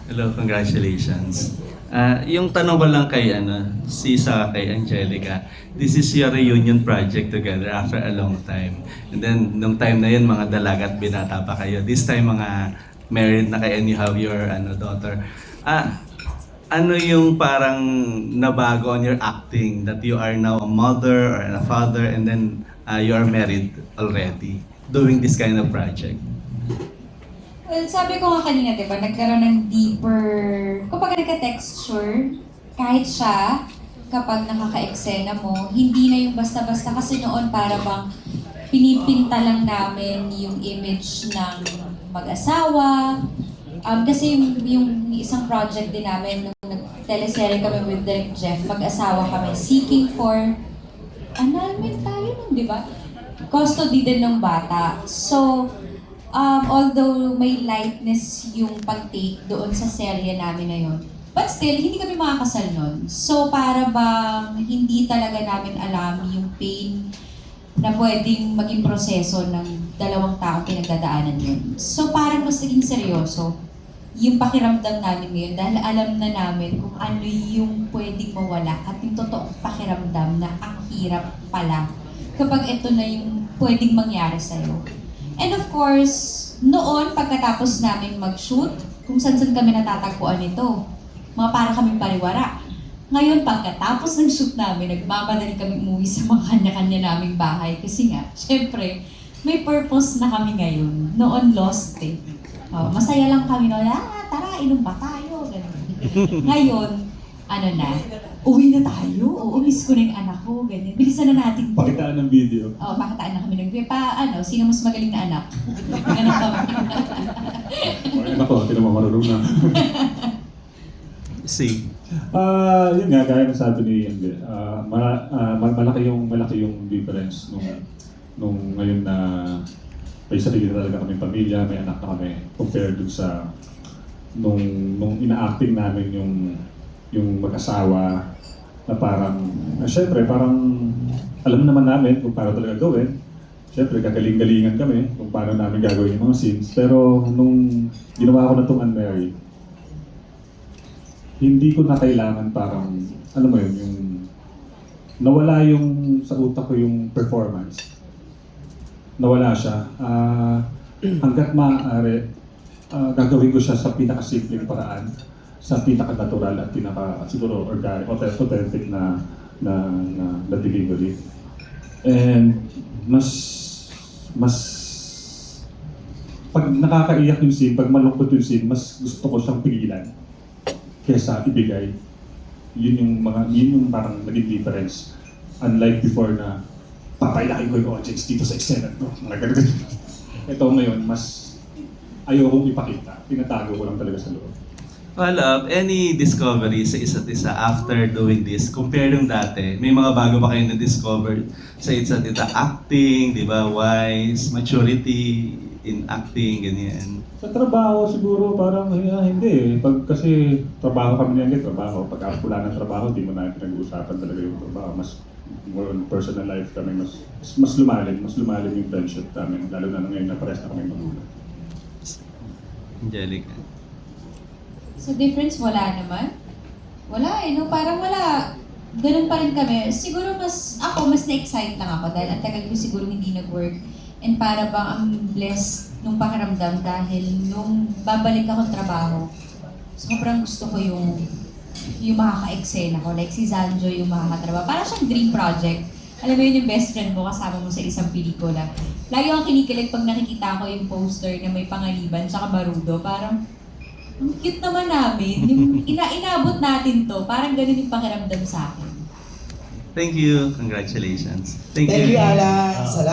Hello, congratulations. Yung tanong ko lang kay kay Angelica, this is your reunion project together after a long time. And then nung time na yun, mga dalaga at binata pa kayo. This time mga married na kayo and you have your daughter. Ano yung parang nabago on your acting that you are now a mother or a father and then you are married already doing this kind of project? Well, sabi ko nga kanina, di ba, nagkaroon ng deeper, kapag nagka-texture, kahit siya, kapag nakaka-eksena mo, hindi na yung basta-basta kasi noon para bang pinipinta lang namin yung image ng mag-asawa. Kasi yung isang project din namin, nung nag-teleserye kami with Direk Jeff, mag-asawa kami, seeking for, annulment tayo nun, di ba? Custody din ng bata. So, although may lightness yung pag-take doon sa serye namin na yun, but still, hindi kami makakasal nun. So, para bang hindi talaga namin alam yung pain na pwedeng maging proseso ng dalawang taong pinagdadaanan yun. So, parang mas naging seryoso yung pakiramdam namin ngayon dahil alam na namin kung ano yung pwedeng mawala at yung totoong pakiramdam na ang hirap pala kapag ito na yung pwedeng mangyari sa'yo. And of course, noon, pagkatapos namin mag-shoot, kung saan-saan kami natatagpuan nito, mga para kaming pariwara. Ngayon, pagkatapos ng shoot namin, nagmamadali kami umuwi sa mga kanya-kanya naming bahay. Kasi nga, syempre, may purpose na kami ngayon. Noon, lost eh. Masaya lang kami noon, tara, inom pa tayo. Ganun. Ngayon, uwi na tayo. Oo, miss ko na yung anak ko. Ganyan. Bilisan na natin. Pakitaan ng video. Pakitaan na kami. Sino mas magaling na anak? Ganun kami. Anak ko, tinan mo marunong na. See. Yun nga, gaya ng sabi ni Yende, malaki yung difference nung ngayon na may sarili na talaga kaming pamilya, may anak na kami, compared dun sa nung ina-acting namin yung mag-asawa na parang, syempre parang alam naman namin kung paano talaga gawin. Syempre gagaling-galingan kami kung paano namin gagawin yung mga scenes. Pero nung ginawa ko na itong Unmarried, hindi ko na kailangan parang, yung nawala yung sa utak ko yung performance. Nawala siya. Hanggat maaari, gagawin ko siya sa pinakasimpleng paraan, sa pinaka-natural at siguro organic, authentic na delivery. And pag nakakaiyak yung scene, pag malungkot yung scene, mas gusto ko siyang pigilan kesa ibigay. Yun yung parang naging difference. Unlike before na papailakin ko yung audience dito sa eksena to. Ito ngayon, mas ayokong ipakita. Tinatago ko lang talaga sa loob. Well, any discovery sa isa't isa after doing this, compare yung dati, may mga bago pa kayo na-discover sa isa't isa, acting, di ba, wise, maturity in acting, ganyan. Sa trabaho siguro parang hindi eh. Kasi trabaho kami niyan, trabaho. Pag wala ng trabaho, di mo na pinag-uusapan talaga yung trabaho. Mas more on personal life kami, mas lumalim yung friendship namin, lalo na ngayon na pares na kami magulang. Angelica. So difference, wala naman. Wala no? Parang wala. Ganun pa rin kami. Siguro mas na-excite lang ako dahil ang tagal ko siguro hindi nag-work. And para bang ang blessed nung pakiramdam dahil nung babalik akong trabaho, sobrang gusto ko yung makaka-eksena ko. Like si Zanjo yung makakatrabaho. Parang siyang dream project. Alam mo yun yung best friend mo kasama mo sa isang pelikula. Lagi akong kinikilig pag nakikita ko yung poster na may Pangaliban tsaka Barudo. Parang, ang cute naman namin. Yung inabot natin to, parang ganun yung pakiramdam sa akin. Thank you. Congratulations. Thank you, Alan. Salamat.